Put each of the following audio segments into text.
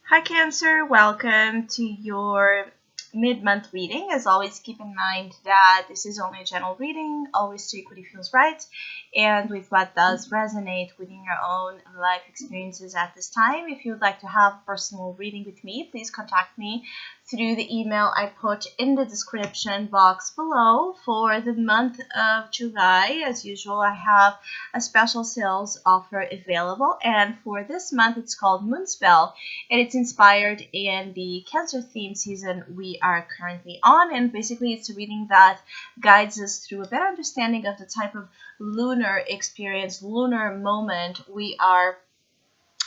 Hi Cancer, welcome to your mid-month reading. As always, keep in mind that this is only a general reading. Always take what feels right and with what does resonate within your own life experiences at this time. If you would like to have a personal reading with me, please contact me through the email I put in the description box below. For the month of July, as usual, I have a special sales offer available, and for this month it's called MoonSpell, and it's inspired in the Cancer theme season we are currently on. And basically it's a reading that guides us through a better understanding of the type of lunar experience, lunar moment we are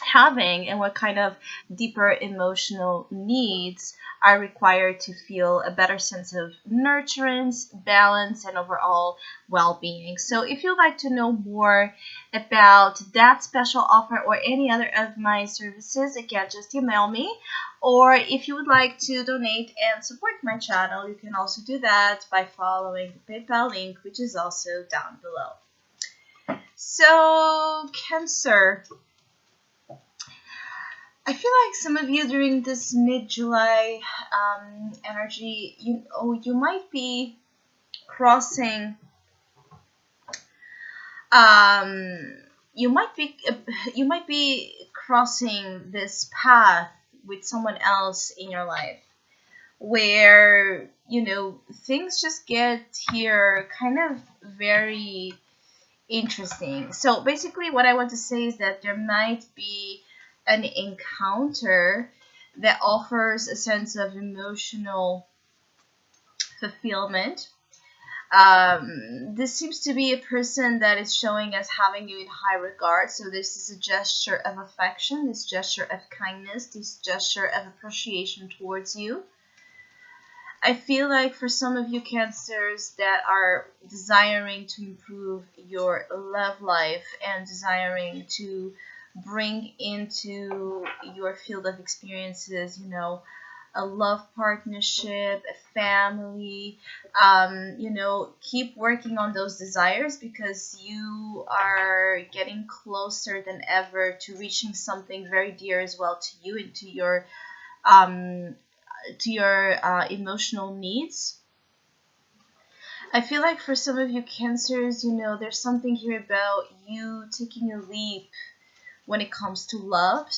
having, and what kind of deeper emotional needs are required to feel a better sense of nurturance, balance, and overall well-being. So if you'd like to know more about that special offer or any other of my services, again, just email me. Or if you would like to donate and support my channel, you can also do that by following the PayPal link, which is also down below. So, Cancer, I feel like some of you during this mid-July energy, you might be crossing, you might be crossing this path with someone else in your life, where things just get here kind of very interesting. So basically, what I want to say is that there might be an encounter that offers a sense of emotional fulfillment. This seems to be a person that is showing as having you in high regard. So this is a gesture of affection, this gesture of kindness, this gesture of appreciation towards you. I feel like for some of you Cancers that are desiring to improve your love life and desiring to bring into your field of experiences, a love partnership, a family, keep working on those desires, because you are getting closer than ever to reaching something very dear as well to you and to your emotional needs. I feel like for some of you Cancers, there's something here about you taking a leap when it comes to love.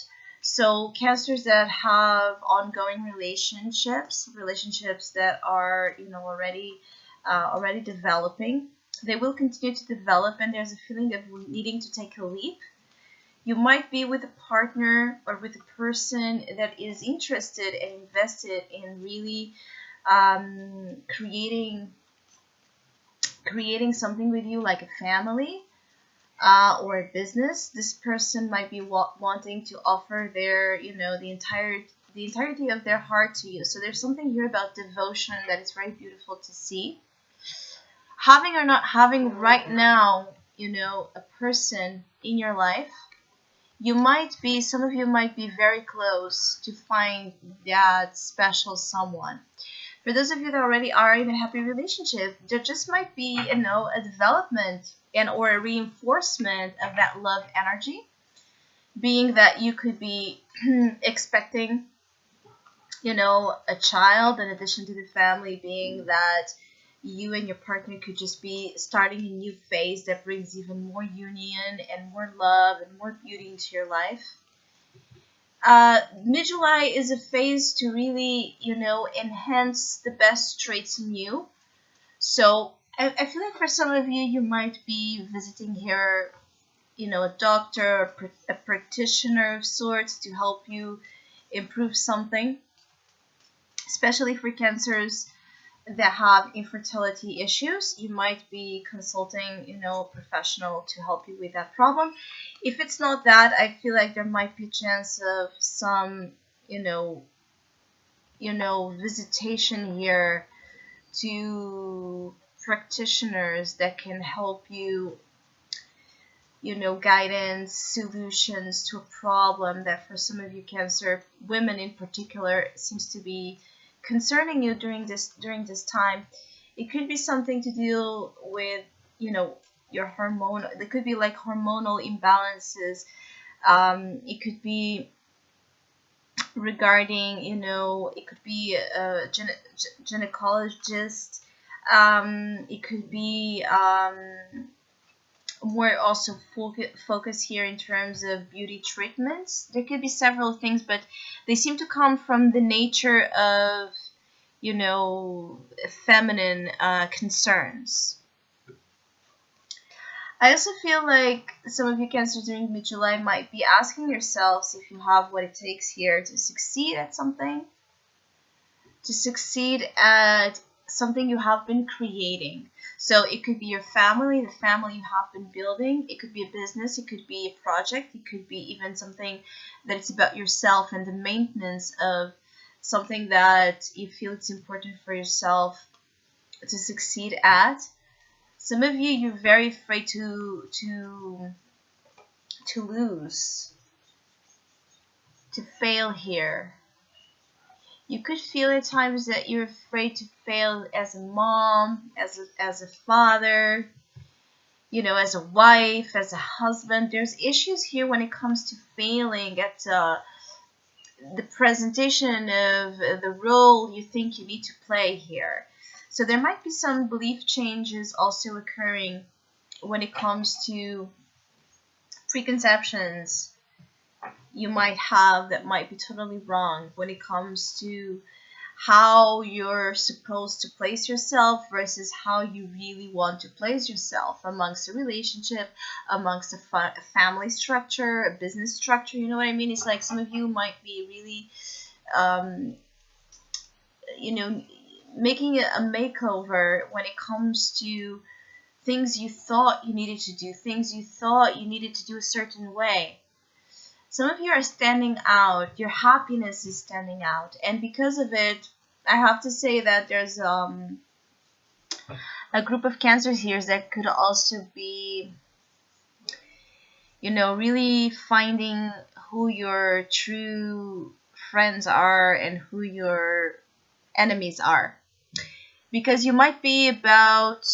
So Cancers that have ongoing relationships that are already developing, they will continue to develop, and there's a feeling of needing to take a leap. You might be with a partner or with a person that is interested and invested in really creating something with you, like a family or a business. This person might be wanting to offer their, the entirety of their heart to you. So there's something here about devotion that is very beautiful to see. Having or not having right now, a person in your life, some of you might be very close to find that special someone. For those of you that already are in a happy relationship, there just might be, a development and or a reinforcement of that love energy, being that you could be expecting, a child in addition to the family, being that you and your partner could just be starting a new phase that brings even more union and more love and more beauty into your life. Mid-July is a phase to really, enhance the best traits in you. So I feel like for some of you, you might be visiting here, a doctor, a practitioner of sorts to help you improve something, especially for Cancers that have infertility issues. You might be consulting, a professional to help you with that problem. If it's not that, I feel like there might be a chance of some, visitation here to practitioners that can help you, guidance, solutions to a problem that for some of you Cancer women in particular seems to be concerning you during this time. It could be something to deal with, your hormone. There could be like hormonal imbalances. It could be regarding, it could be a gynecologist. It could be more also focus here in terms of beauty treatments. There could be several things, but they seem to come from the nature of, feminine concerns. I also feel like some of you Cancers during mid-July might be asking yourselves if you have what it takes here to succeed at something, to succeed at something you have been creating. So it could be your family, the family you have been building. It could be a business. It could be a project. It could be even something that it's about yourself and the maintenance of something that you feel it's important for yourself to succeed at. Some of you, you're very afraid to lose, to fail here. You could feel at times that you're afraid to fail as a mom, as a father, as a wife, as a husband. There's issues here when it comes to failing at the presentation of the role you think you need to play here. So there might be some belief changes also occurring when it comes to preconceptions you might have that might be totally wrong when it comes to how you're supposed to place yourself versus how you really want to place yourself amongst a relationship, amongst a family structure, a business structure. You know what I mean? It's like some of you might be really, making a makeover when it comes to things you thought you needed to do, things you thought you needed to do a certain way. Some of you are standing out. Your happiness is standing out. And because of it, I have to say that there's a group of Cancers here that could also be, really finding who your true friends are and who your enemies are. Because you might be about,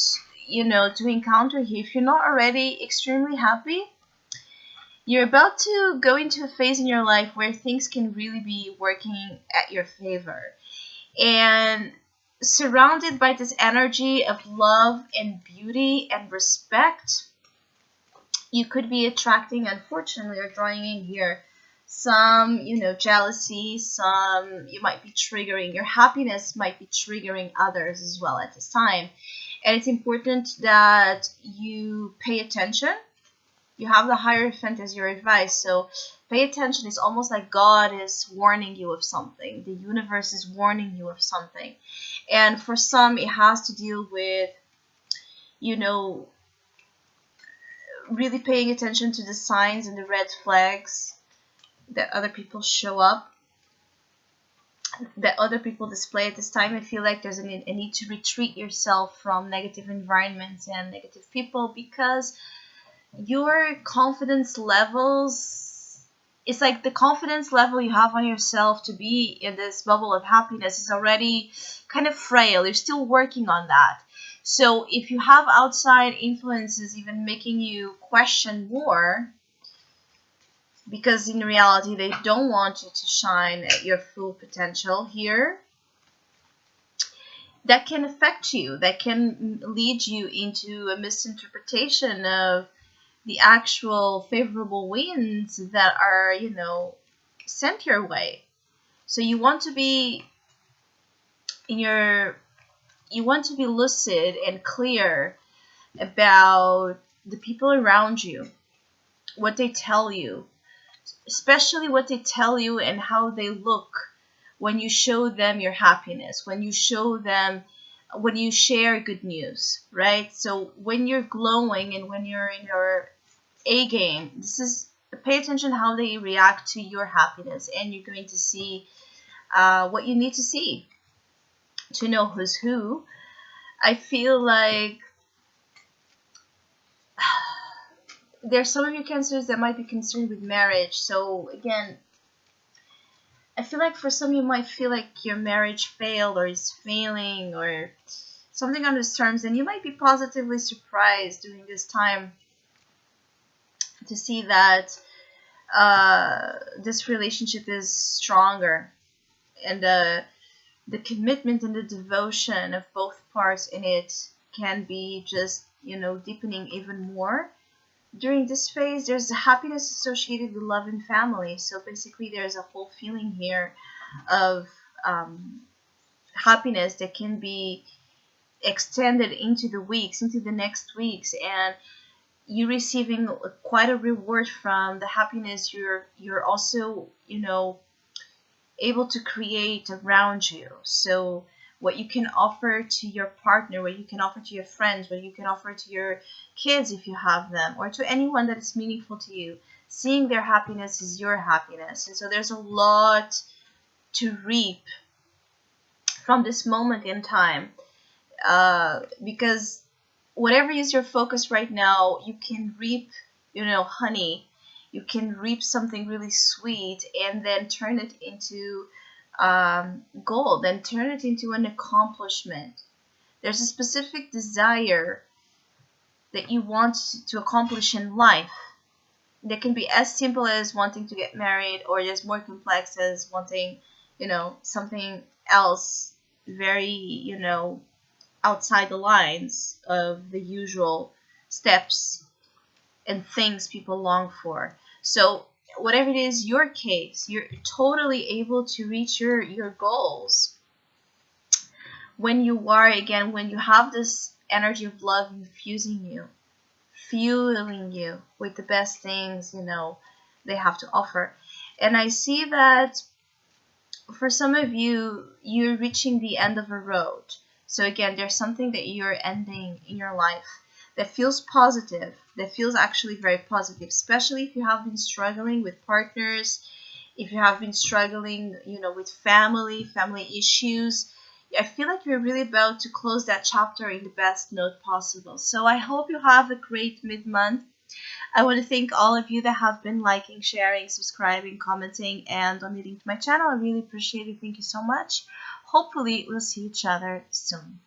to encounter here, if you're not already extremely happy, you're about to go into a phase in your life where things can really be working at your favor. And surrounded by this energy of love and beauty and respect, you could be attracting, unfortunately, or drawing in here some, jealousy, some you might be triggering. Your happiness might be triggering others as well at this time. And it's important that you pay attention. You have the Hierophant as your advice, so pay attention. It's almost like God is warning you of something. The universe is warning you of something. And for some, it has to deal with, really paying attention to the signs and the red flags that other people show up, that other people display at this time. I feel like there's a need to retreat yourself from negative environments and negative people, because your confidence levels, it's like the confidence level you have on yourself to be in this bubble of happiness is already kind of frail. You're still working on that. So if you have outside influences even making you question more, because in reality they don't want you to shine at your full potential here, that can affect you. That can lead you into a misinterpretation of the actual favorable winds that are, sent your way. So you want to be lucid and clear about the people around you, what they tell you, especially what they tell you and how they look when you show them your happiness, when you share good news, right? So when you're glowing and when you're in your A game, pay attention how they react to your happiness, and you're going to see what you need to see to know who's who. I feel like there's some of you Cancers that might be concerned with marriage. So again, I feel like for some you might feel like your marriage failed or is failing or something on those terms, and you might be positively surprised during this time to see that this relationship is stronger, and the commitment and the devotion of both parts in it can be just, deepening even more. During this phase, there's a happiness associated with love and family. So basically, there's a whole feeling here of happiness that can be extended into the weeks, into the next weeks, and you receiving quite a reward from the happiness you're also, able to create around you. So what you can offer to your partner, what you can offer to your friends, what you can offer to your kids if you have them, or to anyone that is meaningful to you, seeing their happiness is your happiness. And so there's a lot to reap from this moment in time, because whatever is your focus right now, you can reap, honey. You can reap something really sweet and then turn it into gold, and turn it into an accomplishment. There's a specific desire that you want to accomplish in life. That can be as simple as wanting to get married, or as more complex as wanting, something else very, outside the lines of the usual steps and things people long for. So whatever it is your case, you're totally able to reach your goals when you are, again, when you have this energy of love infusing you, fueling you with the best things, they have to offer. And I see that for some of you, you're reaching the end of a road. So again, there's something that you're ending in your life that feels positive, that feels actually very positive, especially if you have been struggling with partners, if you have been struggling, with family issues. I feel like you're really about to close that chapter in the best note possible. So I hope you have a great mid-month. I want to thank all of you that have been liking, sharing, subscribing, commenting, and donating to my channel. I really appreciate it. Thank you so much. Hopefully, we'll see each other soon.